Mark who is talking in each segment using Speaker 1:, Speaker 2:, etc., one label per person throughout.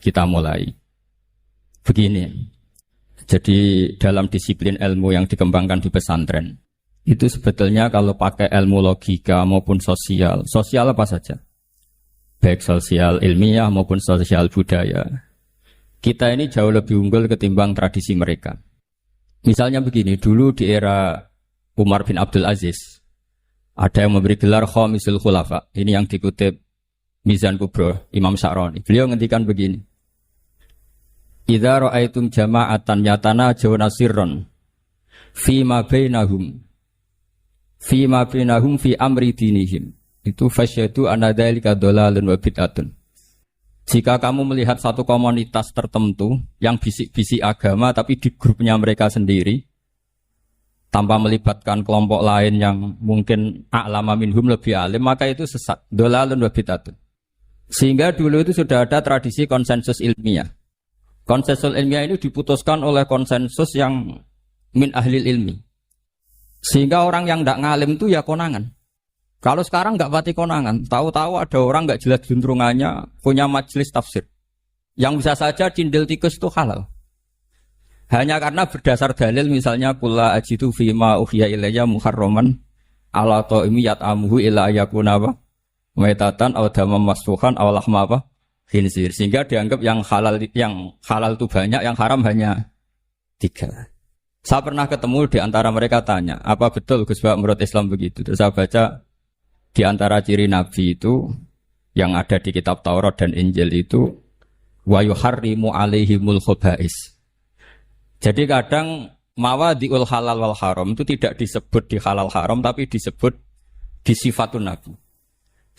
Speaker 1: Kita mulai. Begini. Jadi dalam disiplin ilmu yang dikembangkan di pesantren, itu sebetulnya kalau pakai ilmu logika maupun sosial apa saja? Baik sosial ilmiah maupun sosial budaya. Kita ini jauh lebih unggul ketimbang tradisi mereka. Misalnya begini, dulu di era Umar bin Abdul Aziz, ada yang memberi gelar Khamisul Khulafa. Ini yang dikutip Mizan Kubro, Imam Sya'rani. Beliau ngendikan begini. Idza ra'aitum jama'atan yatanajawna sirran fi ma bainahum fi amri dinihim. Itu fasyadu anna dzalika dhalalun wa bid'atun. Jika kamu melihat satu komunitas tertentu yang bisik-bisik agama tapi di grupnya mereka sendiri tanpa melibatkan kelompok lain yang mungkin a'lama minhum lebih alim, maka itu sesat. Dhalalun wa bid'atun. Sehingga dulu itu sudah ada tradisi konsensus ilmiah. Konsensus ilmiah ini diputuskan oleh konsensus yang min ahlil ilmi. Sehingga orang yang tidak ngalim itu ya konangan. Kalau sekarang nggak pati konangan, tahu-tahu ada orang nggak jelas juntrungannya punya majelis tafsir. Yang bisa saja cindil tikus itu halal. Hanya karena berdasar dalil misalnya kula ajitu fima uhiya ilayya muharraman ala ta'imi yat'amuhu illa yakuna apa? Maitatan aw damam masfuhan aw lahma apa? Khinzir. Sehingga dianggap yang halal itu banyak, yang haram hanya 3. Saya pernah ketemu di antara mereka tanya, apa betul Gus Bak menurut Islam begitu? Terus saya baca di antara ciri Nabi itu yang ada di kitab Taurat dan Injil itu wa yuharrimu alaihimul khaba'is. Jadi kadang mawadi'ul halal wal haram itu tidak disebut di halal haram tapi disebut di sifatun Nabi.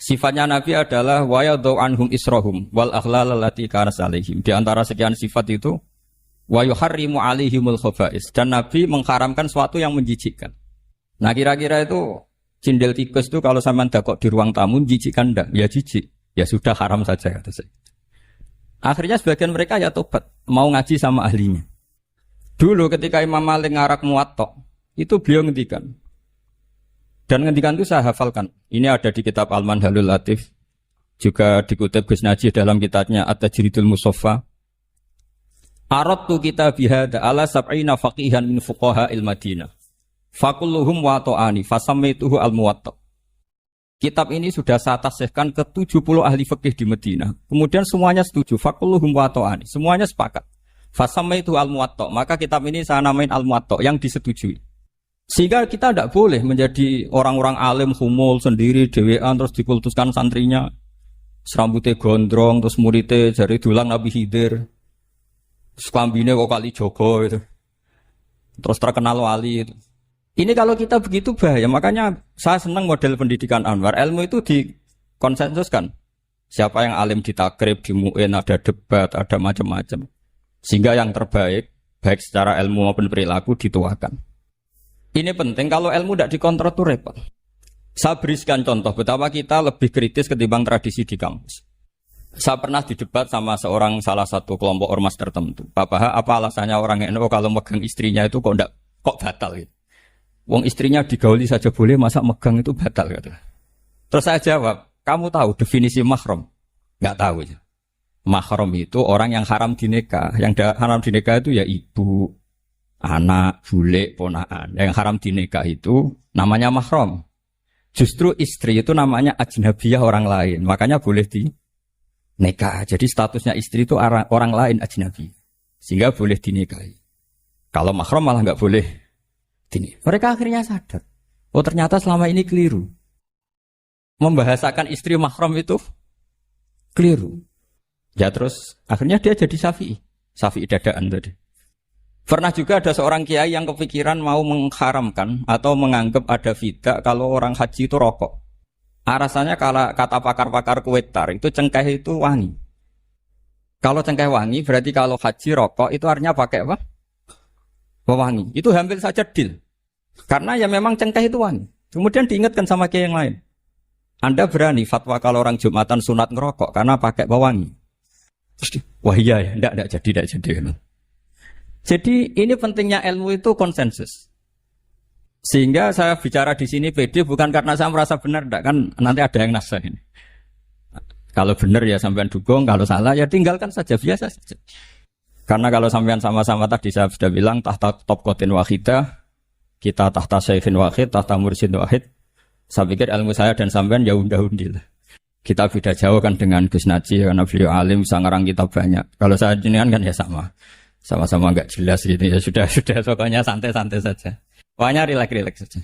Speaker 1: Sifatnya Nabi adalah wa yadau anhum israhum wal aghlal allati kanat alaihim. Di antara sekian sifat itu wa yuharrimu alaihimul khaba'is, dan Nabi mengharamkan sesuatu yang menjijikkan. Nah, kira-kira itu cindil tikus itu kalau sampean dakok di ruang tamu menjijikkan enggak? Ya jijik. Ya sudah haram saja kata saya. Akhirnya sebagian mereka ya tobat, mau ngaji sama ahlinya. Dulu ketika Imam Malik ngarak Muwatta, itu beliau ngendikan. Dan ngendikan itu saya hafalkan. Ini ada di kitab Al-Manhalul Latif. Juga dikutip Gus Najih dalam kitabnya At-Tajridul Musaffa. Aradtu kitabihada ala sab'ina faqihan min fuqaha il-Madinah. Fakulluhum wato'ani fasammeituhu al-Muwatta. Kitab ini sudah saya tasihkan ke 70 ahli fikih di Madinah. Kemudian semuanya setuju. Fakulluhum wato'ani. Semuanya sepakat. Fasammeituhu al-Muwatta. Maka kitab ini saya namain al-Muwatta yang disetujui. Sehingga kita tidak boleh menjadi orang-orang alim humul sendiri, dewean, terus dikultuskan santrinya. Serambutnya gondrong, terus muridnya jari dulang Nabi Khidir. Terus klambine kok kali Jogo itu. Terus terkenal wali itu. Ini kalau kita begitu bahaya. Makanya saya senang model pendidikan Anwar. Ilmu itu dikonsensuskan. Siapa yang alim ditakrib, di mu'in, ada debat, ada macam-macam. Sehingga yang terbaik, baik secara ilmu maupun perilaku dituakan. Ini penting, kalau ilmu tidak dikontrol itu repot. Saya berikan contoh betapa kita lebih kritis ketimbang tradisi di kampus. Saya pernah didebat sama salah satu kelompok ormas tertentu. Apa alasannya orang NU kalau megang istrinya itu kok batal gitu. Wong istrinya digauli saja boleh, masa megang itu batal gitu. Terus saya jawab, kamu tahu definisi mahram? Enggak tahu ya. Mahram itu orang yang haram dinikah. Yang haram dinikah itu ya ibu, anak, bule, ponakan. Yang haram dinikah itu namanya mahram. Justru istri itu namanya ajnabiyah, orang lain. Makanya boleh dinikah. Jadi statusnya istri itu orang lain ajnabi. Sehingga boleh dinikahi. Kalau mahram malah nggak boleh dinikah. Mereka akhirnya sadar. Oh ternyata selama ini keliru. Membahasakan istri mahram itu keliru. Ya terus akhirnya dia jadi Syafi'i. Syafi'i dadaan tadi. Pernah juga ada seorang kiai yang kepikiran mau mengharamkan atau menganggap ada fidah kalau orang haji itu rokok. Rasanya kalau kata pakar-pakar Kuwaitar itu cengkeh itu wangi. Kalau cengkeh wangi berarti kalau haji rokok itu artinya pakai apa? Wangi. Itu hampir saja deal. Karena ya memang cengkeh itu wangi. Kemudian diingatkan sama kiai yang lain. Anda berani fatwa kalau orang Jumatan sunat ngerokok karena pakai pewangi. Terus wah iya ya, enggak jadi. Jadi ini pentingnya ilmu itu konsensus. Sehingga saya bicara di sini pede bukan karena saya merasa benar, enggak kan nanti ada yang nasah ini. Kalau benar ya sampean dukung, kalau salah ya tinggalkan saja, biasa saja. Karena kalau sampean sama-sama tadi saya sudah bilang tahta topkotin wahidah, kita tahta syekhin wahid, tahta mursyid wahid. Saya pikir ilmu saya dan sampean ya undah-undi lah. Kita beda jauh kan dengan Gus Naji karena beliau alim, bisa ngarang kitab banyak. Kalau saya jenengan kan ya sama-sama enggak jelas gitu ya, sudah pokoknya santai-santai saja. Pokoknya rileks-rileks saja.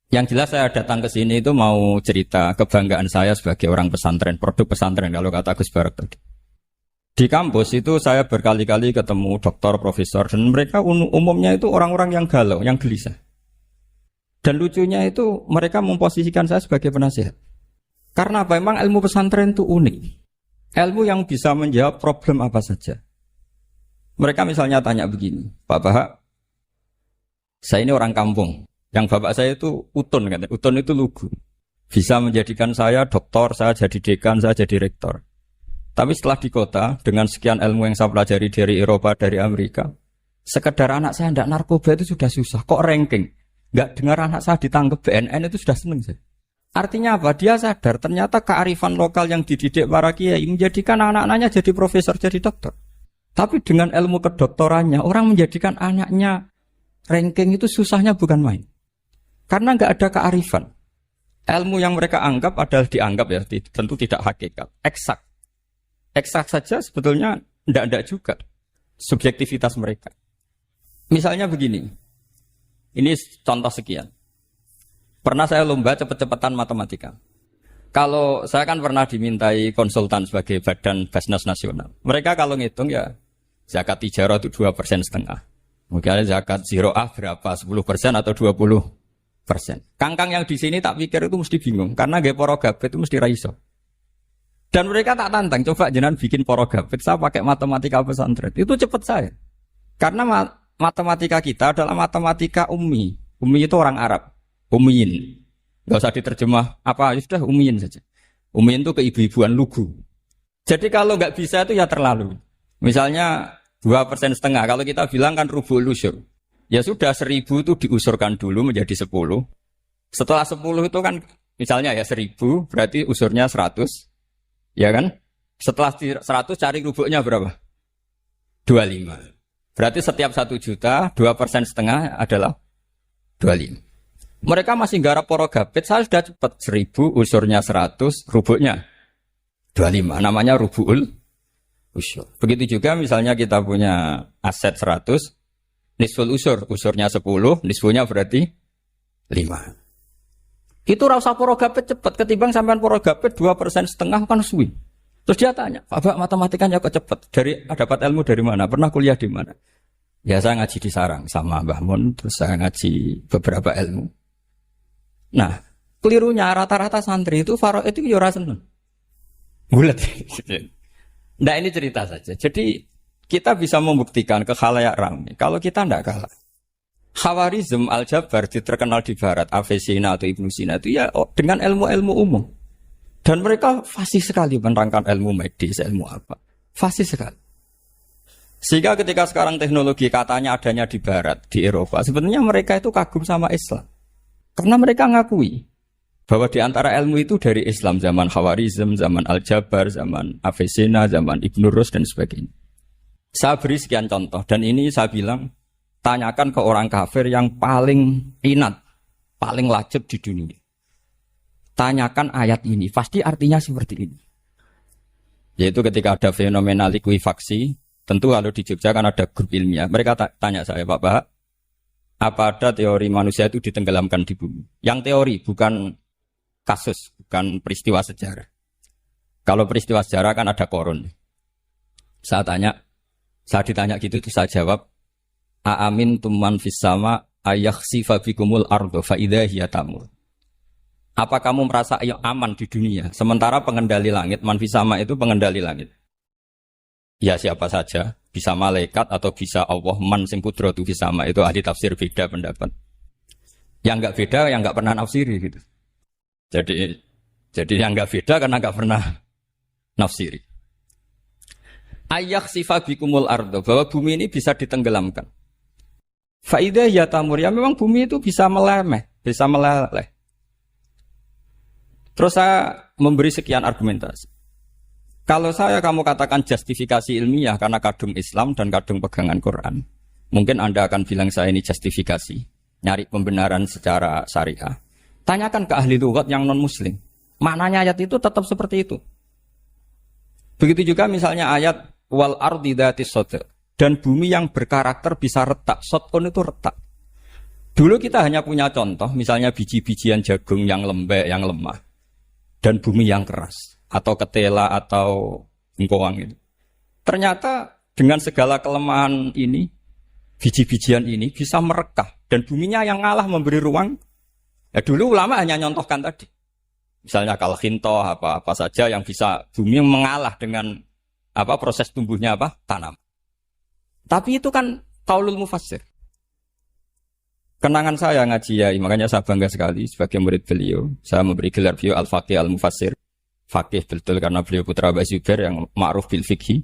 Speaker 1: Yang jelas saya datang ke sini itu mau cerita kebanggaan saya sebagai orang pesantren, produk pesantren kalau kata Gus Barak tadi. Di kampus itu saya berkali-kali ketemu doktor, profesor, dan mereka umumnya itu orang-orang yang galau, yang gelisah. Dan lucunya itu mereka memposisikan saya sebagai penasihat. Karena apa? Memang ilmu pesantren itu unik. Ilmu yang bisa menjawab problem apa saja. Mereka misalnya tanya begini, Pak Bahak, saya ini orang kampung. Yang bapak saya itu Utun, katanya. Utun itu lugu. Bisa menjadikan saya doktor, saya jadi dekan, saya jadi rektor. Tapi setelah di kota, dengan sekian ilmu yang saya pelajari dari Eropa, dari Amerika, sekedar anak saya tidak narkoba itu sudah susah. Kok ranking? Nggak dengar anak saya ditangkap BNN itu sudah seneng saya. Artinya apa? Dia sadar ternyata kearifan lokal yang dididik para kiai menjadikan anak-anaknya jadi profesor, jadi dokter. Tapi dengan ilmu kedoktorannya, orang menjadikan anaknya ranking itu susahnya bukan main. Karena nggak ada kearifan. Ilmu yang mereka anggap adalah dianggap ya, tentu tidak hakikat, eksak. Eksak saja sebetulnya tidak juga. Subjektivitas mereka. Misalnya begini, ini contoh sekian. Pernah saya lomba cepet-cepetan matematika. Kalau saya kan pernah dimintai konsultan sebagai badan Basnas Nasional. Mereka kalau ngitung ya zakat tijarah itu 2,5%. Mungkin zakat ziro'ah berapa, 10% atau 20%. Kangkang yang di sini tak pikir itu mesti bingung karena gaya porogabit itu mesti raiso. Dan mereka tak tantang, coba jenengan bikin porogabit, saya pakai matematika pesantren. Itu cepat saya. Karena matematika kita adalah matematika ummi. Ummi itu orang Arab, ummiin. Gak usah diterjemah apa, sudah ummiin saja. Ummiin itu keibu-ibuan lugu. Jadi kalau nggak bisa itu ya terlalu. Misalnya 2,5%. Kalau kita bilang kan rubul usur. Ya sudah 1.000 itu diusurkan dulu menjadi 10. Setelah 10 itu kan misalnya ya 1.000 berarti usurnya 100. Ya kan? Setelah 100 cari rubuknya berapa? 25. Berarti setiap 1 juta 2,5% adalah 25. Mereka masih garap porogabit, saya sudah cepat 1.000 usurnya 100, rubuknya 25. Namanya rubul usur. Begitu juga misalnya kita punya aset 100, nisful usurnya 10, nisfunya berarti 5. Itu rasa porogabit cepat ketimbang sampean porogabit 2,5% kan suwi. Terus dia tanya, Pak matematikanya kok cepat? Dapat ilmu dari mana? Pernah kuliah di mana? Ya saya ngaji di Sarang sama Mbah Mun, terus saya ngaji beberapa ilmu. Nah, kelirunya rata-rata santri itu faro itu ya ora seneng. Bulet. Nah ini cerita saja. Jadi kita bisa membuktikan ke khalayak ramai kalau kita tidak kalah. Khawarizm Al-Jabar terkenal di barat, Avicenna atau Ibnu Sina itu ya dengan ilmu-ilmu umum. Dan mereka fasih sekali menerangkan ilmu medis, ilmu apa. Fasih sekali. Sehingga ketika sekarang teknologi katanya adanya di barat, di Eropa, sebenarnya mereka itu kagum sama Islam. Karena mereka ngakui bahwa di antara ilmu itu dari Islam, zaman Khawarizm, zaman Al-Jabar, zaman Avicenna, zaman Ibnu Rus dan sebagainya. Saya beri sekian contoh dan ini saya bilang tanyakan ke orang kafir yang paling inat, paling lajab di dunia. Tanyakan ayat ini, pasti artinya seperti ini. Yaitu ketika ada fenomena likuifaksi, tentu kalau di Jogja kan ada grup ilmiah. Mereka tanya saya, Pak, apa ada teori manusia itu ditenggelamkan di bumi? Yang teori, bukan kasus, bukan peristiwa sejarah. Kalau peristiwa sejarah kan ada korun. Saya ditanya gitu, itu saya jawab, Aamin tuman fis sama ayakhsifa bikumul ardo fa'idha hiya tamur. Apa kamu merasa aman di dunia? Sementara pengendali langit, man fis sama itu pengendali langit. Ya siapa saja, bisa malaikat atau bisa Allah, man sing kudratu fis sama, itu ahli tafsir beda pendapat. Yang enggak beda, yang enggak pernah nafsiri gitu. Jadi yang enggak beda karena enggak pernah nafsiri. Ayakhsifa bikumul ardo, bahwa bumi ini bisa ditenggelamkan. Faidah ya tamur, ya memang bumi itu bisa meleleh. Terus saya memberi sekian argumentasi. Kalau kamu katakan justifikasi ilmiah karena kadung Islam dan kadung pegangan Quran, mungkin Anda akan bilang saya ini justifikasi, nyari pembenaran secara syariah. Tanyakan ke ahli lughat yang non-muslim. Maknanya ayat itu tetap seperti itu. Begitu juga misalnya ayat wal ardi dzatis sadr, dan bumi yang berkarakter bisa retak. Sodkon itu retak. Dulu kita hanya punya contoh, misalnya biji-bijian jagung yang lembek, yang lemah, dan bumi yang keras, atau ketela, atau engkoang itu. Ternyata dengan segala kelemahan ini, biji-bijian ini bisa merekah, dan buminya yang ngalah memberi ruang. Ya dulu ulama hanya nyontohkan tadi. Misalnya kalkhinto, apa saja yang bisa bumi mengalah dengan proses tumbuhnya tanam. Tapi itu kan qaulul mufassir. Kenangan saya ngaji Yai, makanya saya bangga sekali sebagai murid beliau. Saya memberi gelar beliau Al-Faqih Al-Mufassir. Faqih betul karena beliau putra Abu Zubair yang ma'ruf bil fiqhi.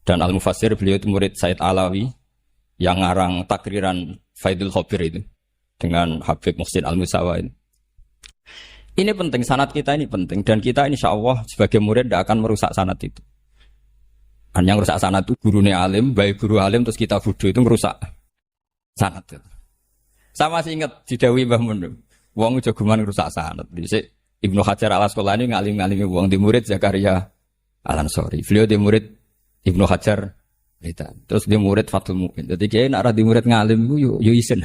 Speaker 1: Dan Al-Mufassir beliau itu murid Said Alawi yang ngarang takriran Faidul Khabir itu dengan Habib Muhsin Al-Musawa ini. Ini penting, sanad kita ini penting, dan kita insya Allah sebagai murid tidak akan merusak sanad itu. Dan yang merusak sanad itu gurunya alim, baik guru alim terus kita bodoh itu merusak sanad itu. Saya masih ingat didawi Mbah Mun, wong jagoman merusak sanad. Dhisik Ibnu Hajar Al-Asqalani ngalim-ngalimi wong di murid Zakaria Al-Ansori. Beliau di murid Ibnu Hajar terus di murid Fathul Mu'in. Jadi kiai nak di murid ngalim itu yo isin.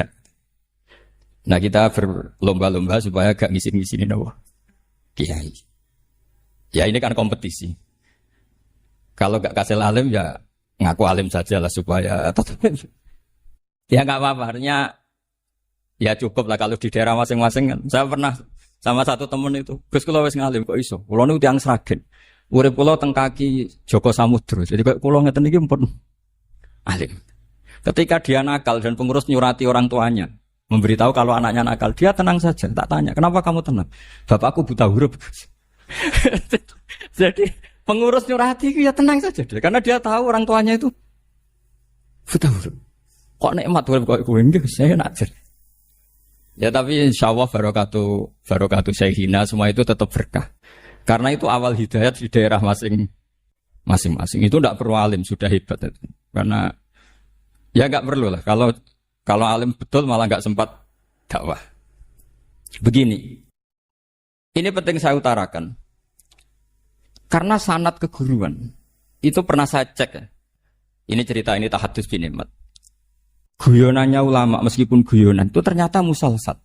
Speaker 1: Nah kita berlomba-lomba supaya gak ngisin-ngisinin Allah kiai. Ya ini kan kompetisi. Kalau gak kasih alim ya ngaku alim saja lah supaya ya gak apa-apa. Artinya ya cukup lah kalau di daerah masing-masing kan. Saya pernah sama satu temen itu, Gus kula wis ngalim kok iso. Kula niku tiyang Sragen. Urip kula teng kaki Joko Samudra. Jadi kok kula ngeten iki mpun alim. Ketika dia nakal dan pengurus nyurati orang tuanya, memberitahu kalau anaknya nakal, dia tenang saja. Tak tanya, kenapa kamu tenang? Bapakku buta huruf. Jadi pengurus nyurati itu ya tenang saja dia, karena dia tahu orang tuanya itu buta huruf. Kok nikmat urip kok kowe nggih saya nak jer. Ya tapi insya Allah barokatuh Syekhina semua itu tetap berkah. Karena itu awal hidayat di daerah masing-masing. Itu tidak perlu alim, sudah hebat itu. Karena ya nggak perlu lah. Kalau alim betul malah nggak sempat dakwah. Begini, ini penting saya utarakan. Karena sanad keguruan itu pernah saya cek. Ya. Ini cerita ini tahadus bin Nikmat. Guyonannya ulama meskipun guyonan itu ternyata musalsat.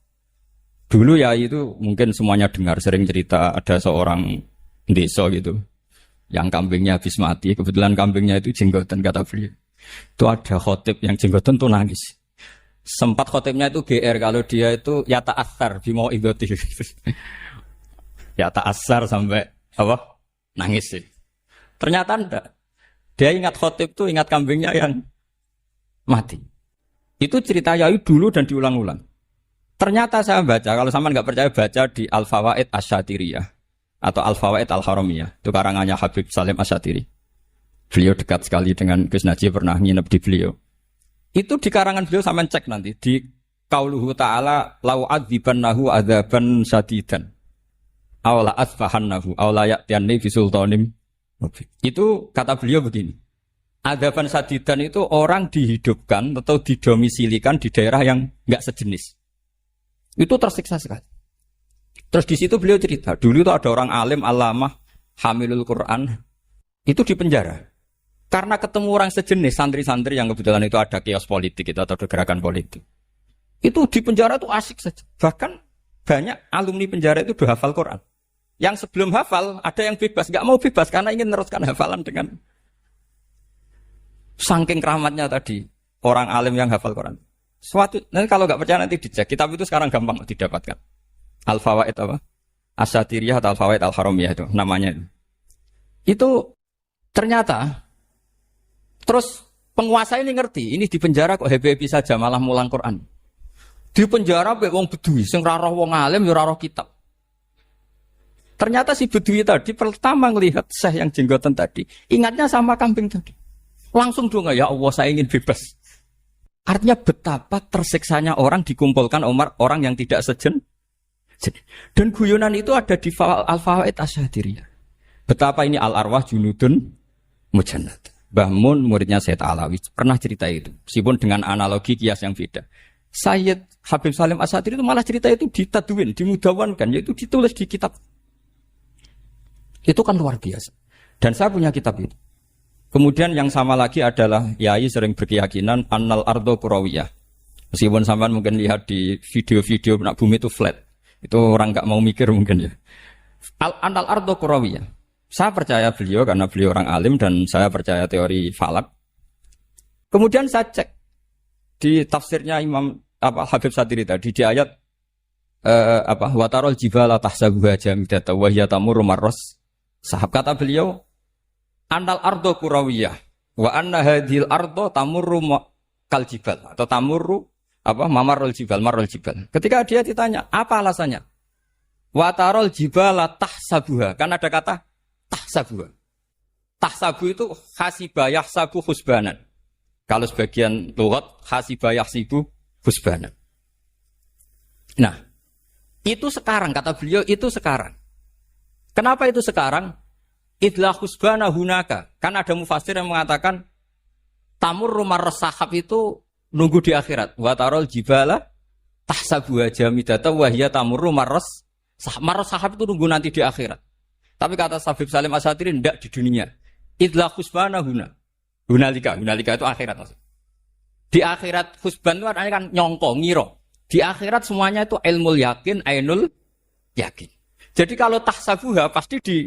Speaker 1: Dulu ya itu mungkin semuanya dengar sering cerita ada seorang desa gitu yang kambingnya habis mati. Kebetulan kambingnya itu jenggotan kata beliau. Itu ada khotib yang jenggotan tuh nangis. Sempat khotibnya itu GR kalau dia itu ya ta'assar bimau idoti. Ya ta'assar sampai nangis sih. Ternyata enggak. Dia ingat khotib tuh ingat kambingnya yang mati. Itu cerita Yai dulu dan diulang-ulang. Ternyata saya baca, kalau sama nggak percaya baca di Al-Fawaid Asyatiriyah atau Al-Fawaid Al-Haramiyah. Itu karangannya Habib Salim Asyatiri. Beliau dekat sekali dengan Gus Najib, pernah nginep di beliau. Itu di karangan beliau sama cek nanti di qauluhu ta'ala lau adzibannahu adzaban syadidan aw la asfahannahu aw la ya'tiyanni bi sultanim. Itu kata beliau begini. Adzaban syadidan itu orang dihidupkan atau didomisilikan di daerah yang enggak sejenis. Itu tersiksa sekali. Terus di situ beliau cerita, dulu itu ada orang alim alamah hamilul Quran itu di penjara. Karena ketemu orang sejenis santri-santri yang kebetulan itu ada kios politik itu atau gerakan politik. Itu di penjara itu asik saja. Bahkan banyak alumni penjara itu udah hafal Quran. Yang sebelum hafal ada yang bebas, enggak mau bebas karena ingin meneruskan hafalan dengan saking keramatnya tadi orang alim yang hafal Quran. Nanti kalau nggak percaya nanti dicek. Kitab itu sekarang gampang didapatkan. Al-Fawaid Asyatiriyah atau Al-Fawaid Al-Haramiyah itu namanya. Itu ternyata terus penguasa ini ngerti. Ini di penjara kok happy-happy saja malah mulang Quran. Di penjara be wong bedui sing ra roh wong alim ya ra roh kitab. Ternyata si bedui tadi pertama melihat syekh yang jenggotan tadi, ingatnya sama kambing tadi. Langsung dong ya Allah saya ingin bebas. Artinya betapa tersiksanya orang dikumpulkan orang yang tidak sejen. Dan guyonan itu ada di Al-Fawaid Asyatiriyah. Betapa ini al-arwah junudun mujannad. Mbah Mun muridnya Sayyid Alawi pernah cerita itu, meskipun dengan analogi kias yang beda. Sayyid Habib Salim Asatiri itu malah cerita itu ditadwin, dimudawankan, yaitu ditulis di kitab. Itu kan luar biasa. Dan saya punya kitab itu. Kemudian yang sama lagi adalah Yai sering berkeyakinan annal ardo kurawiyah. Meskipun sampean mungkin lihat di video-video nak bumi itu flat. Itu orang nggak mau mikir mungkin ya. Annal ardo kurawiyah. Saya percaya beliau karena beliau orang alim dan saya percaya teori falak. Kemudian saya cek di tafsirnya Imam Habib Satiri tadi di ayat watarol jibala tahsabuha jamidata wa hiya tamurru marras sahab, kata beliau annal ardo kurawiyah wa anna hadhil ardo tamurru kal jibal atau tamurru mamarul jibal marul jibal. Ketika dia ditanya apa alasannya, watarol jibala tahsabuha, kan ada kata tahsabu. Tahsabu itu hasibah yahsabu husbanan. Kalau sebagian lughat hasibah yahsibu husbanan. Nah, itu sekarang kata beliau, itu sekarang. Kenapa itu sekarang? Idlah husbana hunaka. Kan ada mufassir yang mengatakan tamur rumah sahab itu nunggu di akhirat. Wa tarol jibala tahsabu jamidata wa hiya tamur rumah sahab itu nunggu nanti di akhirat. Tapi kata Habib Salim Asatiri tidak di dunia. Idlah husbana hunalika itu akhirat maksud. Di akhirat husban itu artinya kan nyongko, ngiro. Di akhirat semuanya itu ilmu yakin, ainul yakin. Jadi kalau tahsabuha pasti di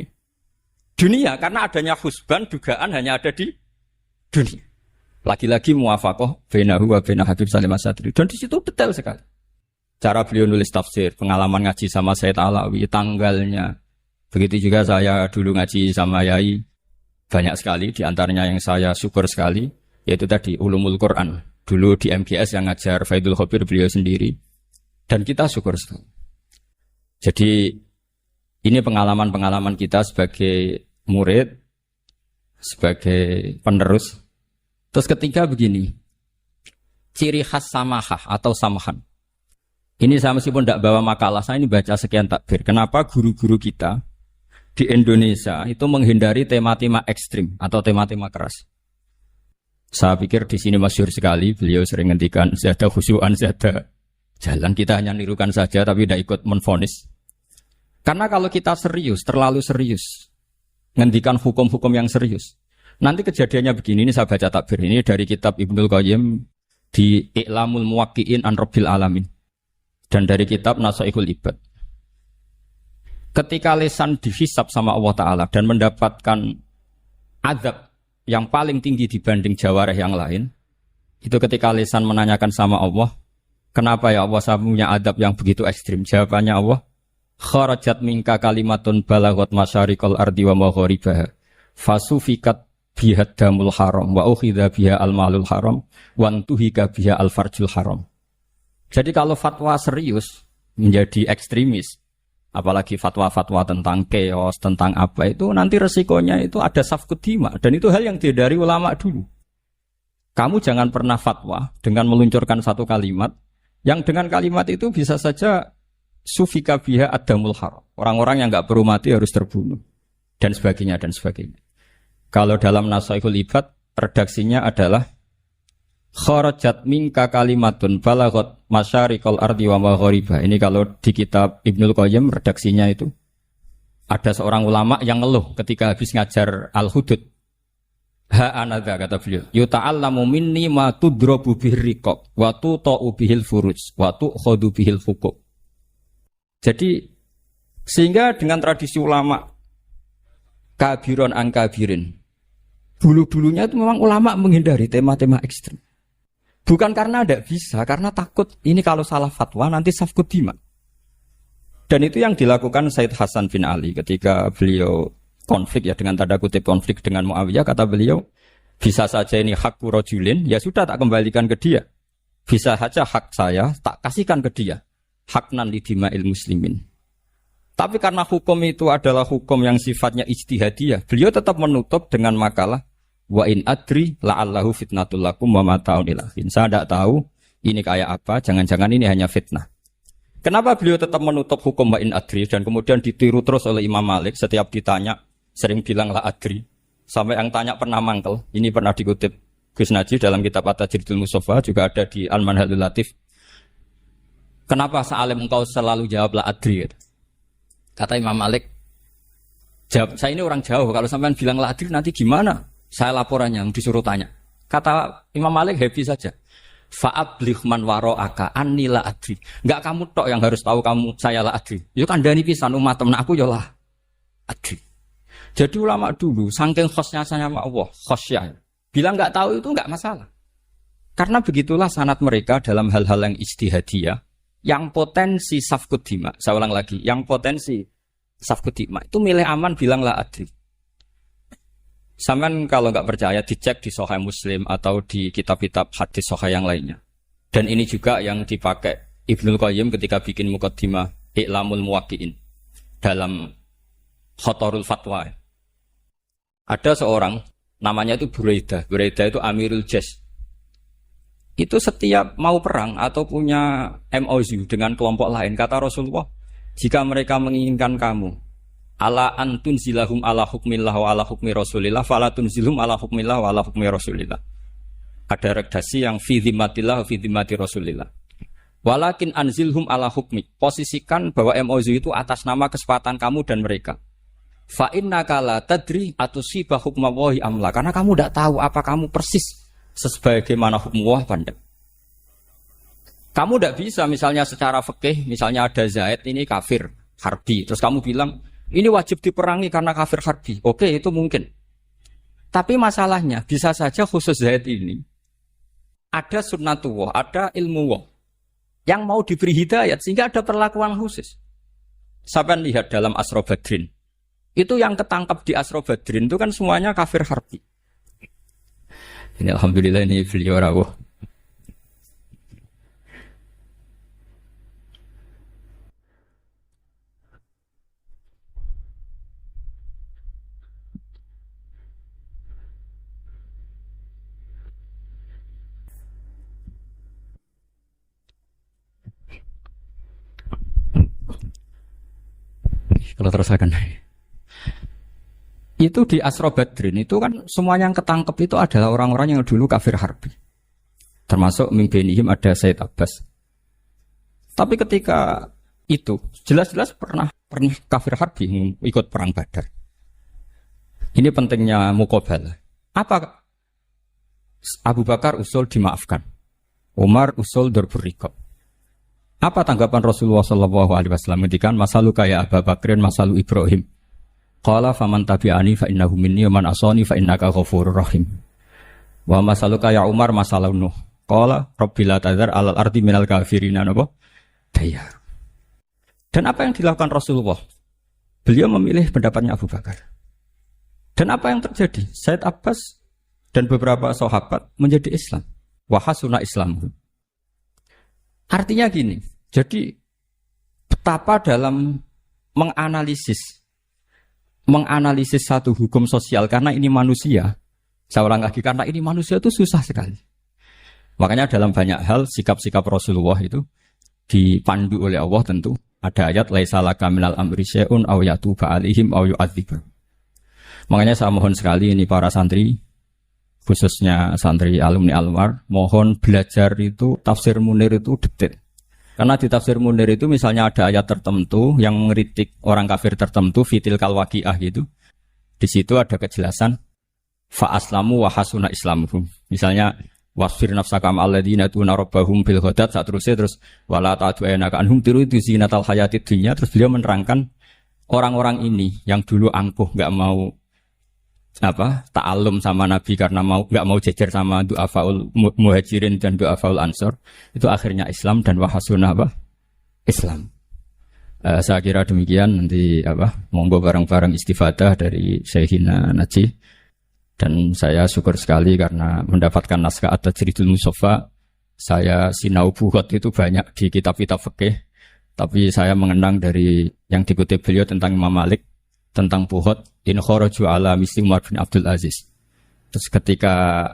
Speaker 1: dunia karena adanya husban dugaan hanya ada di dunia. Lagi-lagi muwafaqah bainahu wa bain Habib Salim Asatiri. Dan di situ detail sekali. Cara beliau nulis tafsir, pengalaman ngaji sama Sayyid Alawi, tanggalnya. Begitu juga saya dulu ngaji sama Yai, banyak sekali, diantaranya yang saya syukur sekali, yaitu tadi Ulumul Quran. Dulu di MGS yang ngajar Faidul Khobir beliau sendiri, dan kita syukur sekali. Jadi ini pengalaman-pengalaman kita sebagai murid, sebagai penerus. Terus ketiga begini, ciri khas samahah atau samahan. Ini saya meskipun tidak bawa makalah, saya ini baca sekian takbir. Kenapa guru-guru kita di Indonesia itu menghindari tema-tema ekstrim atau tema-tema keras? Saya pikir di sini masyhur sekali, beliau sering ngendikan zada khusyu'an zada jalan, kita hanya nirukan saja tapi tidak ikut menvonis. Karena kalau kita serius, terlalu serius, ngendikan hukum-hukum yang serius, nanti kejadiannya begini. Ini saya baca takbir ini dari kitab Ibnul Qayyim di I'lamul Muwaqqi'in an Rabbil Alamin dan dari kitab Nasaihul Ibad. Ketika lisan dihisab sama Allah Ta'ala dan mendapatkan azab yang paling tinggi dibanding jawareh yang lain, itu ketika lisan menanyakan sama Allah, kenapa ya Allah saya punya azab yang begitu ekstrim? Jawabannya Allah, kharajat minka kalimatun balagot masyariqal ardi wa magharibaha fasufikat biha damul haram wa ukhidha biha al-malul haram wa antuhika biha al-farjul haram. Jadi kalau fatwa serius menjadi ekstremis, apalagi fatwa-fatwa tentang chaos, tentang apa itu, nanti resikonya itu ada safkut dima. Dan itu hal yang dihindari ulama dulu. Kamu jangan pernah fatwa dengan meluncurkan satu kalimat, yang dengan kalimat itu bisa saja sufika biha adamul haram. Orang-orang yang gak perlu mati harus terbunuh. Dan sebagainya, dan sebagainya. Kalau dalam Nasaihul Ibad, redaksinya adalah kharajat minka kalimatun balagot masyariqal ardi wa magharibaha. Ini kalau di kitab Ibnul Qayyim redaksinya itu ada seorang ulama yang ngeluh ketika habis ngajar Al-Hudud. Ha anadza kata beliau, yuta'allamu minni ma tudrabu bihir riqab wa tuta'u bihil furuj wa tu'khadhu bihil huquq. Jadi sehingga dengan tradisi ulama kabiron an kabirin, dulu-dulunya itu memang ulama menghindari tema-tema ekstrem. Bukan karena tidak bisa, karena takut ini kalau salah fatwa nanti safkut dima. Dan itu yang dilakukan Said Hasan bin Ali ketika beliau konflik ya, dengan tanda kutip konflik dengan Muawiyah. Kata beliau, bisa saja ini hak rajulin, ya sudah tak kembalikan ke dia. Bisa saja hak saya tak kasihkan ke dia. Haknan lidima'il muslimin. Tapi karena hukum itu adalah hukum yang sifatnya ijtihadiyah, beliau tetap menutup dengan makalah wa in adri la'allahu fitnatul lakum wa mata'un ilahin. Saya tidak tahu ini kayak apa, jangan-jangan ini hanya fitnah. Kenapa beliau tetap menutup hukum wa in adri dan kemudian ditiru terus oleh Imam Malik setiap ditanya sering bilang la adri. Sampai yang tanya pernah mangkel. Ini pernah dikutip Gus Najih dalam kitab At-Tajridul Mustafa, juga ada di Al-Manhalul Latif. Kenapa sealim engkau selalu jawab la adri? Kata Imam Malik, jawab, saya ini orang jauh, kalau sampean bilang la adri nanti gimana? Saya laporannya, disuruh tanya. Kata Imam Malik happy saja. Fa'abligh man wara'aka anni la adri. Enggak kamu tok yang harus tahu kamu saya la adri. Yo kandhani pisan umat temen aku yo la adri. Jadi ulama dulu saking khosnya sama Allah, khosyah. Bilang enggak tahu itu enggak masalah. Karena begitulah sanad mereka dalam hal-hal yang ijtihadiyah, yang potensi safkut dima. Saya ulang lagi, yang potensi safkut dima itu milih aman bilang la adri. Sampean kalau nggak percaya dicek di Sahih Muslim atau di kitab-kitab hadis Sahih yang lainnya. Dan ini juga yang dipakai Ibnul Qayyim ketika bikin Muqaddimah I'lamul Muwaqqi'in dalam Khotorul Fatwa. Ada seorang namanya itu Buraidah. Buraidah itu Amirul Jaish. Itu setiap mau perang atau punya MOU dengan kelompok lain, kata Rasulullah, jika mereka menginginkan kamu ala antun zilahum ala hukmillah wa ala hukmi rasulillah fala tunzilhum ala hukmillah wa ala hukmi rasulillah. Ada redaksi yang fi dhimmatillah fi dhimmati rasulillah. Walakin anzilhum ala hukmi. Posisikan bahwa MOU itu atas nama kesepakatan kamu dan mereka. Fa innaka la tadri atusiba hukmallahi amla. Karena kamu tidak tahu apa kamu persis sebagaimana hukum Allah pandang. Kamu tidak bisa misalnya secara fikih, misalnya ada Zaid ini kafir harbi, terus kamu bilang ini wajib diperangi karena kafir harbi. Oke, itu mungkin. Tapi masalahnya, bisa saja khusus Zaid ini ada sunnatullah, ada ilmu Allah yang mau diberi hidayat, sehingga ada perlakuan khusus. Sampai lihat dalam Asra Badrin. Itu yang ketangkap di Asra Badrin itu kan semuanya kafir harbi. Ini alhamdulillah ini beliau rawuh. Kalau terus akan itu di Asra Badrin itu kan semuanya yang ketangkep itu adalah orang-orang yang dulu kafir harbi, termasuk mimbenihim ada Said Abbas. Tapi ketika itu jelas-jelas pernah kafir harbi ikut perang Badar. Ini pentingnya muqabalah. Apa Abu Bakar usul dimaafkan, Umar usul darbur riqab. Apa tanggapan Rasulullah sallallahu alaihi wasallam ketika masalu kaya Abu Bakrin masalu Ibrahim? Qala faman tabi'ani fa innahu minni wa man asani fa innaka ghafurur rahim. Wa masalu kaya Umar masalu Nuh. Qala rabbil tadzar alal ardi minal kafirina napa? Dayar. Dan apa yang dilakukan Rasulullah? Beliau memilih pendapatnya Abu Bakar. Dan apa yang terjadi? Said Abbas dan beberapa sahabat menjadi Islam. Wa hasuna Islam. Artinya gini, jadi betapa dalam menganalisis satu hukum sosial, karena ini manusia, saya ulang lagi, karena ini manusia itu susah sekali. Makanya dalam banyak hal sikap-sikap Rasulullah itu dipandu oleh Allah tentu. Ada ayat laisa laka minal amri syai'un aw yatuba alaihim aw yu'adzibahum. Makanya saya mohon sekali ini para santri, khususnya santri alumni Almar, mohon belajar itu tafsir Munir itu detail. Karena di tafsir Munir itu misalnya ada ayat tertentu yang mengkritik orang kafir tertentu, fitil kalwaqiah gitu. Di situ ada kejelasan fa aslamu wa hasuna islamuhum. Misalnya wasfir nafsaka ma'al ladzina tuna rabbahum bil ghadat, terus wala ta'du'anaka anhum turidu zinatal hayatid dunya. Terus beliau menerangkan orang-orang ini yang dulu angkuh enggak mau ta'alum sama Nabi karena enggak mau jejer sama du'afaul muhajirin dan du'afaul ansor, itu akhirnya Islam dan wahasuna Islam. Saya kira demikian, nanti monggo bareng-bareng istifadah dari Syekhina Najih. Dan saya syukur sekali karena mendapatkan naskah At-Tajridul Mustafa. Saya sinau buhot itu banyak di kitab-kitab fikih, tapi saya mengenang dari yang dikutip beliau tentang Imam Malik, tentang buhot in kharaju ala misli Umar bin Abdul Aziz. Terus ketika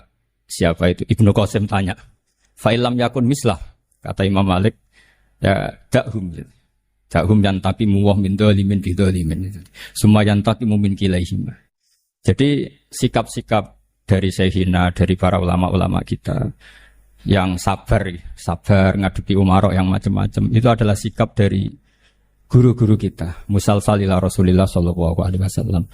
Speaker 1: siapa itu Ibnu Qasim tanya, fa illam yakun mislah, kata Imam Malik, ya dakhum. Jahum yantaki muwah min dzalimin bi dzalimin. Summa yantaki min kilaihim. Jadi sikap-sikap dari Syekhina, dari para ulama-ulama kita yang sabar ngadepi umarok yang macam-macam, itu adalah sikap dari guru-guru kita. Musalsal ila Rasulillah sallallahu alaihi wasallam.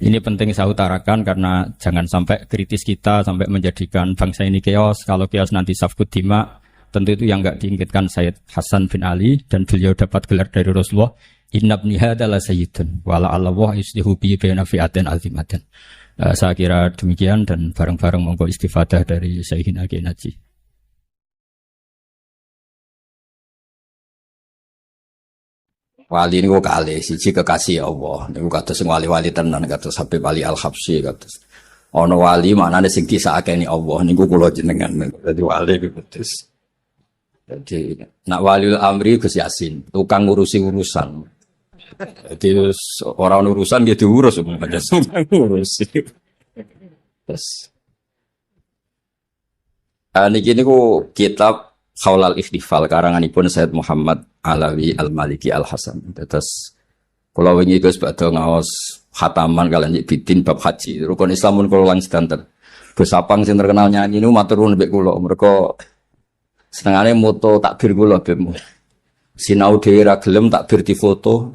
Speaker 1: Ini penting saya utarakan karena jangan sampai kritis kita sampai menjadikan bangsa ini keos. Kalau keos nanti safkut dima, tentu itu yang enggak diinginkan Sayyid Hasan bin Ali, dan beliau dapat gelar dari Rasulullah, inna ibni hadza la sayyidun wa la Allah yuslihu bi baina fi'atin azimatin. Saya kira demikian, dan bareng-bareng monggo istifadah dari Sayyidina Kiai Naji.
Speaker 2: Wali niku kalih siji kekasih Allah. Niku kados sing wali-wali tenan, kados Habib Ali Al-Habsyi, kados ana wali maknane sing disakeni Allah niku kula jenengan. Dadi wali kados. Jadi nak waliul amri Gus Yasin, tukang ngurusi urusan. Jadi orang urusan dia diurus umpamanya tukang ngurusi. Terus niki niku kitab Khaulal Ikhtifal karanganipun Sayyid Muhammad Alawi Al-Maliki Al-Hasan. Terus kula wingi Gus badhe ngaos khataman kalian bidin bab haji. Rukun Islamun kula lan sedanten. Gus Sapang sing terkenal nyanyi niku matur nuwun mbek kula. Mergo senengane moto takbir kula bemu. Sinau dhewe ra gelem takbir difoto.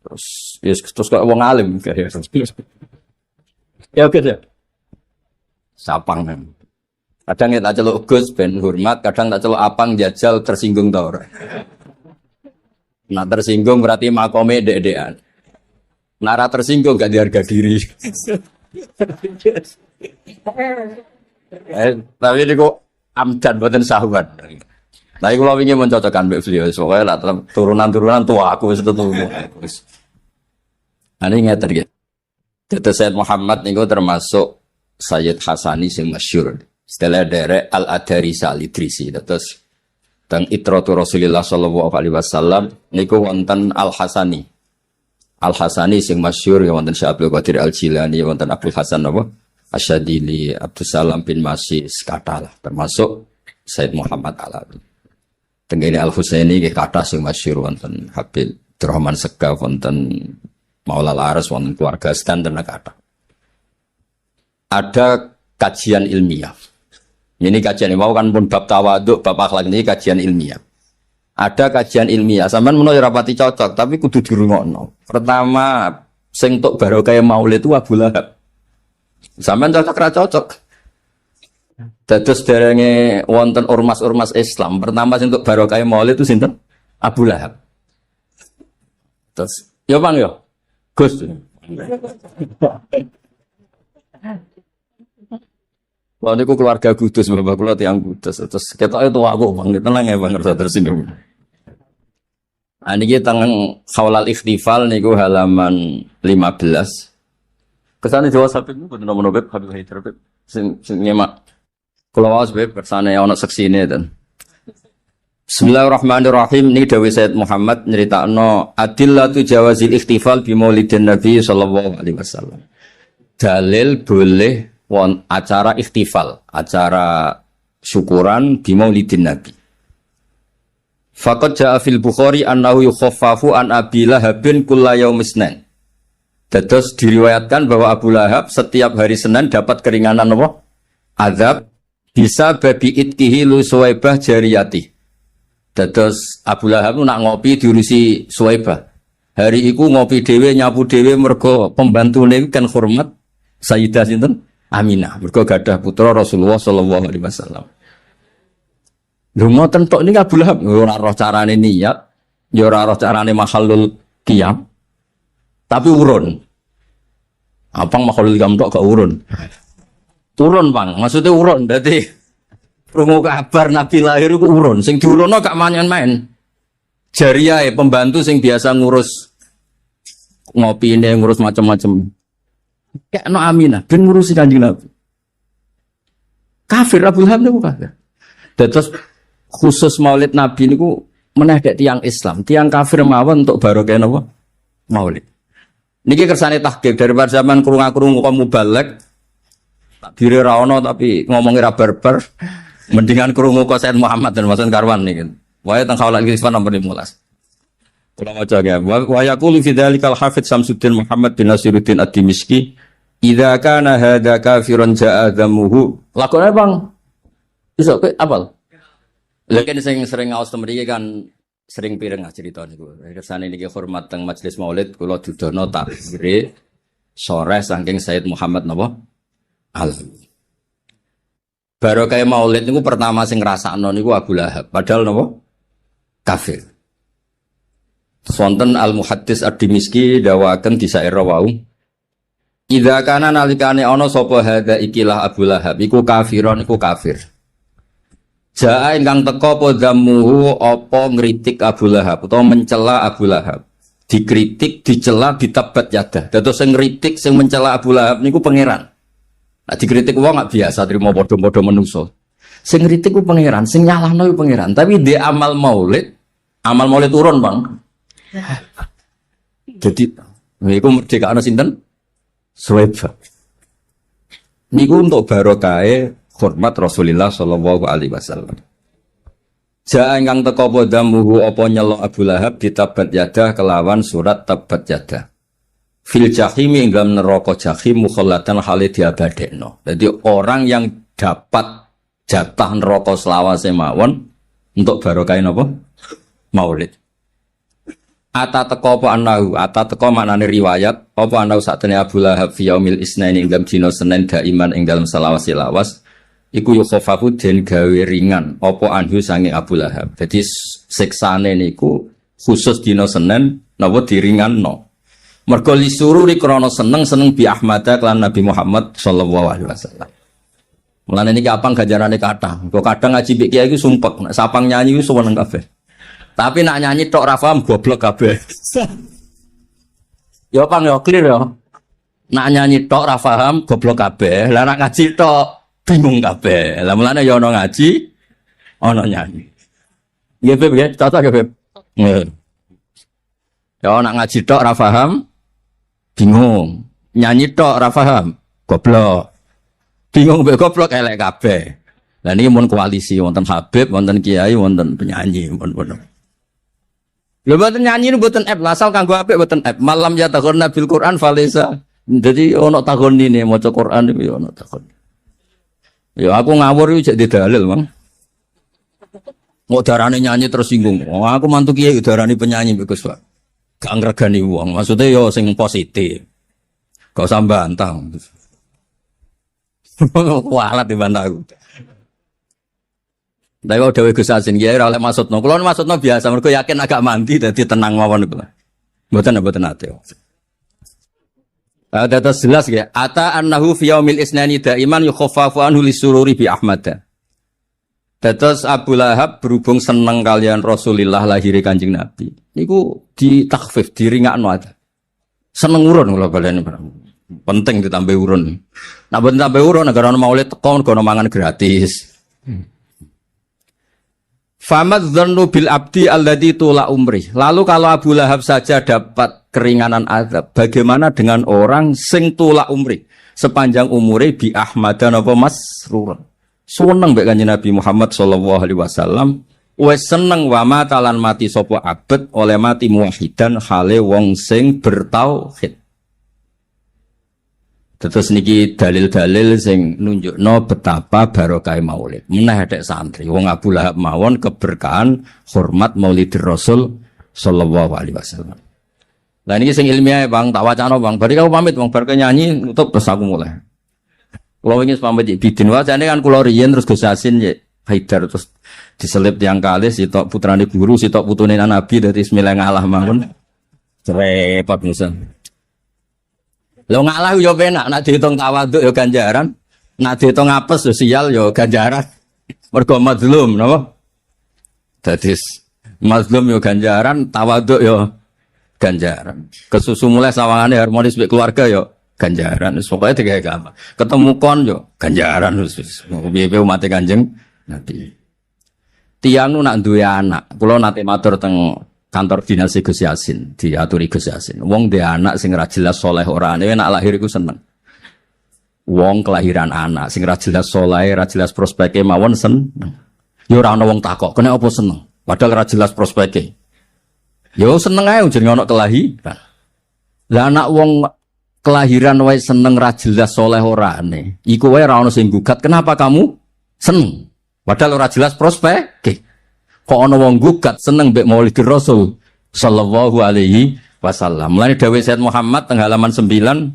Speaker 2: Terus kok wong alim kaya. Ya oke deh. Sapang men. Kadang tak celuk Gus ben hormat, kadang tak celuk apang jajal tersinggung ta ora. Nah tersinggung berarti makome dek-dekan. Nara tersinggung gak diharga diri. Tapi ini kok amdan boten sahuan. Nah iku kula wingi mencocokkan mbek beliau, pokoke lah turunan-turunan tua aku wis ketemu. Ini ngeten iki. Dadi Sayyid Muhammad niku termasuk Sayyid Hasani sing masyhur. Setelah derek Al-Adarisa Al-Idrisi. Terus teng Itratu Rasulillah sallallahu alaihi wasallam niku wonten Al-Hasani. Al-Hasani sing masyhur ya wonten Syekh Abdul Qadir Al-Jilani, wonten Abdul Hasan apa? Asyadili, Abdul Salam bin Masih katalah termasuk Sayyid Muhammad Alawi. Tenggene Al-Husaini nggih kathah sing masyhur wonten Habib Abdurrahman Segaf, wonten Maula Al-Aras, wonten keluarga sedanten kathah. Ada kajian ilmiah. Ini kajian mau kan pun bab tawaduk, bab akhlak ini kajian ilmiah. Ada kajian ilmiah, sampean menawa rapati cocok, tapi kudu dirungokno. Pertama, sing tok barokah Maulid itu Abu Lahab. Sampean cocok ra cocok. Dados derenge wonten ormas-ormas Islam, pertama sing tok barokah Maulid itu sinten? Abu Lahab. Terus, yo Bang yo. Gus. Wah niku keluarga Kudus, bapak kula tiyang Kudus. Terus ketoke tuwa aku Bang, tenang ya Bang rasa tersinggung. Nah niki teng Khaulal Ikhtifal niku halaman 15. Kesane Jawa Sabit niku bener nomor Habib Haidar Habib sing nyemak. Kula waos Habib kersane ana seksine ten. Bismillahirrahmanirrahim. Niki dawuh Sayyid Muhammad nyeritakno adillatu jawazil ikhtifal bi Maulidin Nabi sallallahu alaihi wasallam. Dalil boleh acara ikhtifal, acara syukuran di Maulidin Nabi. Faqad ja'a fil Bukhari annahu yukhaffafu an Abi Lahabin kulla yaumis Isnin. Dados diriwayatkan bahwa Abu Lahab setiap hari Senin dapat keringanan apa? Azab bisa babi itkihi lu Suwaibah jariyati. Dados Abu Lahab nak ngopi diurusi Suwaibah. Hari iku ngopi dhewe nyapu dhewe mergo pembantune kan hormat Sayyidah sinten? Aminah, mergo gadah putra Rasulullah sallallahu alaihi wasallam. Lho ngoten tok niki Abu Lahab ora roh carane niat, ya ora roh carane mahallul qiyam. Tapi urun. Apang mahallul qiyam tok gak urun. Turun, Bang. Maksudnya urun dadi krungu kabar Nabi lahir iku urun. Sing diurunno gak main-main. Jariyahe pembantu sing biasa ngurus ngopine, ngurus macam-macam. Kayak no Aminah, ben ngurusi Kanjeng Nabi. Kafir Abu Lahab niku kafir. Dados khusus Maulid Nabi niku meneh dek tiyang Islam, tiyang kafir mawon untuk barokah napa? Maulid. Niki kersane tahqiq dari zaman krungu-krungu kok mubalek. Takbire ra ono tapi ngomongi ra barbar. Mendingan krungu kok Sayyid Muhammad dan Hasan Karwan niki. Wae teng Khaulal Ikhtifal nomor 15. Kula maca ya. Wa yaqulu fi dzalikal Hafidz Samsuddin Muhammad bin Nasiruddin Ad-Dimishqi, "Idza kana hadza kafiran ja'a dzamuhu." Lakone Bang. Iso kowe apal? Lha kan sering ngaos temriki kan sering pireng cerita niku. Kersane niki hormat teng majelis Maulid kula dudono takbire sore saking Sayyid Muhammad napa? Alawi. Barokah Maulid niku pertama sing ngrasakno niku Abu Lahab. Padahal napa? Kafir. Sonten Al-Muhaddis Ad-Dimishqi dawaken di syair wau. Idza kana nalikane ana sapa hadza ikilah Abu Lahab iku kafiron iku kafir. Jaa ingkang teka apa zammuhu apa ngritik Abu Lahab utawa mencela Abu Lahab. Dikritik, dicela, ditabat yadah. Dados sing ngritik, sing mencela Abu Lahab niku pangeran. Nah dikritik wong gak biasa trimo padha-padha menungso. Sing ngritik ku pangeran, sing nyalahno ku pangeran. Tapi di amal Maulid urun, Bang. Jadi niku merdekane sinten? Suwaiba. Niku untuk barokahe hormat Rasulullah sallallahu alaihi wasallam. Jaa ingkang teka apa damuhu apa nyelok Abu Lahab ditabat yadah kelawan surat tabat yadah. Fil jahim ing dalam neraka jahim mukhallatan hale diabadekno. Jadi orang yang dapat jatah neraka selawase mawon untuk barokahe napa? Maulid. Ata teka apa anahu, ata teka maknane riwayat, apa anahu satene Abu Lahab fi yaumil isnaini ing dalam dina Senin daiman ing dalam selawase-lawas iku yukhafafu den gawe ringan apa anhu sange Abu Lahab. Jadi siksane niku khusus dina Senin napa diringanno. Mergo lisururi krana seneng bi Ahmad lan Nabi Muhammad sallallahu alaihi wasallam. Mulane niki apang ganjarane kathah. Kok kadang ngaji mbek kiai iku sumpek, nek sapang nyanyi iku seneng kabeh. Tapi nak nyanyi tok ra paham goblok kabeh. Ya pang ya clear ya. Nak nyanyi tok ra paham goblok kabeh. Lah nak ngaji tok bingung kabeh. Lah mulane ya ana ngaji, ana nyanyi. Nggih Beb nggih, cocok ya Beb. Nggih. Ya nak ngaji tok ra paham bingung. Nyanyi tok ra paham goblok. Bingung mbek goblok elek kabeh. Lah niki mun koalisi wonten Habib, wonten kiai, wonten penyanyi, wonten. Lho mboten nyanyi niku mboten app, asal kanggo apik mboten app. Malam ya taghon bil Quran falesa. Jadi ono taghon ini maca Quran niku ya ono taghon. Ya aku ngawur iki jek dalil, Mang. Mau darane nyanyi terus singgung. Oh, aku mantu kiai darane penyanyi Gus, Pak. Gak ngregani wong. Maksudnya yo sing positif. Gak usah bantah. Kualat dibantah aku. Tapi kalau Dewi Gus Asin, ya oleh maksudnya. Kalau maksudnya biasa, mereka yakin agak mandi, jadi tenang mawon itu. Buatan ate. Ada jelas ya. Ata annahu fi yaumil isnani daiman yukhaffafu anhu lisururi bi Ahmad. Terus Abu Lahab berhubung seneng kalian Rasulullah lahir Kanjeng Nabi. Niku ditakhfif, diringakno ada. Seneng urun kalau kalian penting ditambah urun. Nah, buat tambah urun negara Maulid tekon kono mangan gratis. Famad dzannu bil abdi alladzi tula umri. Lalu kalau Abu Lahab saja dapat keringanan azab, bagaimana dengan orang sing tula umri? Sepanjang umure bi Ahmadan apa masrur. Seneng mbek Kanjeng Nabi Muhammad sallallahu alaihi wasallam, wis seneng wa matalan mati sapa abet oleh mati muwahhidan hale wong sing bertauhid. Terus niki dalil-dalil sing nunjukno betapa barokah Maulid. Meneh dek santri wong Abu Lahab mawon keberkahan hormat Maulidir Rasul sallallahu alaihi wasallam. Lah niki sing ilmiah Bang, tak wacana Bang. Bari aku pamit Bang, bar nyanyi nutup terus aku mulai. Kula wingi pamit bidin wajane kan kula riyen terus Gus Yasin ya Haidar terus diselip tiang kalis sitok putrane guru sitok putune Nabi dadi bismillah ngalah mawon. Repot musen. Lo ngalah yo penak, nak dihitung tawaduk yo ganjaran, nak dihitung apes yo sial yo ganjaran. Mergo mazlum napa? Dadi mazlum yo ganjaran, tawaduk yo ganjaran. Kesusu mulai sawangane harmonis mbek keluarga yo ganjaran. Wis pokoke digawe gampang. Ketemu kon yo ganjaran wis. Piye-piye umat Kanjeng Nabi. Tiyang nu nak duwe anak, kula nate matur teng kantor dinas Gus Yasin, diaturi Gus Yasin. Wong dhe anak sing ra jelas saleh ora ane nak lahir iku seneng. Wong kelahiran anak sing ra jelas saleh, ra jelas prospeke mawon seneng. Ya ora ana wong takok, kene apa seneng? Padahal ra jelas prospeke. Yo seneng ae jenenge ana kelahiran. Lah anak wong kelahiran wae seneng ra jelas saleh orane. Iku wae ra ono sing gugat, kenapa kamu seneng? Padahal ora jelas prospek. Kok ana wong gugat seneng mbek Maulidur Rasul sallallahu alaihi wasallam. Mulane dawuh Sayyid Muhammad teng halaman 9,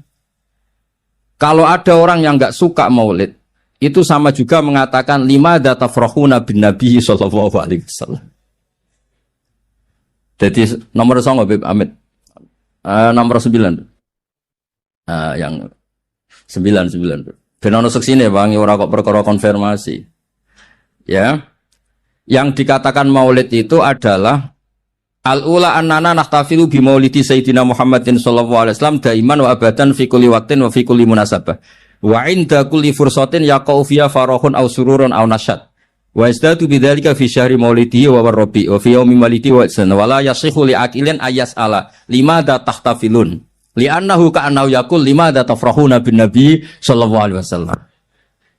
Speaker 2: kalau ada orang yang enggak suka Maulid, itu sama juga mengatakan lima datafrahuna bin Nabi sallallahu alaihi wasallam. Jadi nomor 9 Beb Amit. Nomor 9. Yang 9. Ben ono seksine Bang ora kok perkara konfirmasi. Ya. Yang dikatakan Maulid itu adalah al-ula annana nahtafilu bi maulidi sayyidina Muhammadin sallallahu alaihi wasallam daiman wa abadan fi kulli waqtin wa fi kulli munasabah. Wa inda kulli fursatin yaqau fiha farahun aw sururun aw nasyad. Wa izdatu bidzalika fi syahri maulidihi wa rabi wa fi yaumi maulidi wa sana wala yasihu li aqilin ayasala limadza tahtafilun li'annahu ka'annahu yaqul limadza tafrahuna bin nabi sallallahu alaihi wasallam.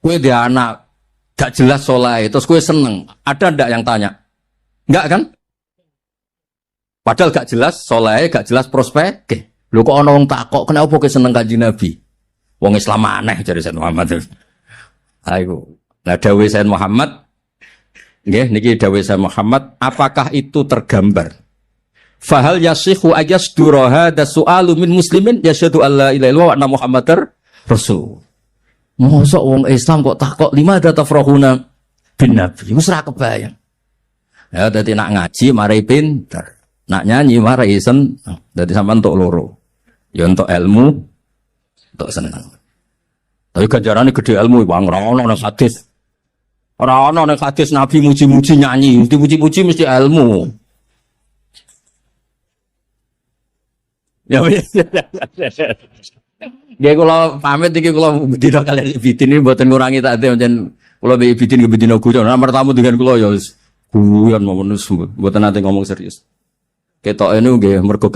Speaker 2: Kowe dhe anak gak jelas saleh terus kowe seneng, ada ndak yang tanya? Enggak kan? Padahal gak jelas saleh, gak jelas prospek. Lho kok ana wong takok kenapa kowe seneng Kanjeng Nabi? Wong Islam aneh jare Sayyid Muhammad. Ayo. Nah dawuh Sayyid Muhammad nggih niki dawuh Sayyid Muhammad, apakah itu tergambar? Fahal yasihu ayasdura hadza su'alu min muslimin yashhadu alla ilaha illallah wa anna muhammadar rasul. Mosok wong Islam kok takok lima datafrahuna bin nabi. Wis ora kebayang. Ya dadi nak ngaji mari pinter. Nak nyanyi mari isen. Dadi sampean entuk loro. Ya entuk ilmu, entuk seneng. Tapi ganjarane gede ilmu Bang, ora ono nang hadis. Ora ono nang hadis Nabi muji-muji nyanyi, muji-muji mesti ilmu. Ya wis. Nggih kula pamit iki kula bidina kalian bidin ini mboten ngurangi takdir pancen kula mbek bidin bidina guyon. Nomor tamu dengan kula ya wis guyon mawon mboten nate ngomong serius. Ketoke niku nggih mergo